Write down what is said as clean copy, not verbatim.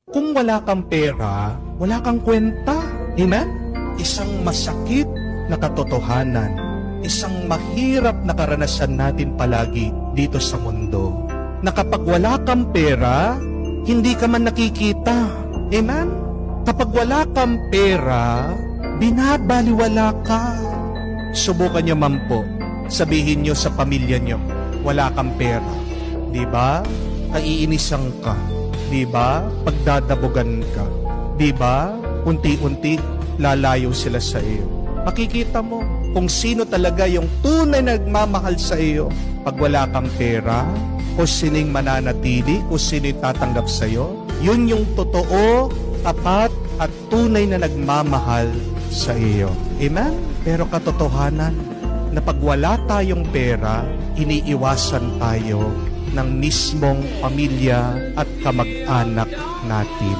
Kung wala kang pera, wala kang kwenta. Amen? Isang masakit na katotohanan, isang mahirap na karanasan natin palagi dito sa mundo, na kapag wala kang pera, hindi ka man nakikita. Amen? Kapag wala kang pera, binabaliwala ka. Subukan nyo man po, sabihin nyo sa pamilya nyo, wala kang pera. Di ba? Kaiinisan ka. Di ba? Pagdadabugan ka. Di ba? Unti-unti, lalayo sila sa iyo. Makikita mo kung sino talaga yung tunay na nagmamahal sa iyo. Pag wala kang pera, kung sining mananatili, kung sino tatanggap sa iyo, yun yung totoo, tapat, at tunay na nagmamahal sa iyo. Amen? Pero katotohanan, na pag wala tayong pera, iniiwasan tayo ng mismong pamilya at kamag-anak natin.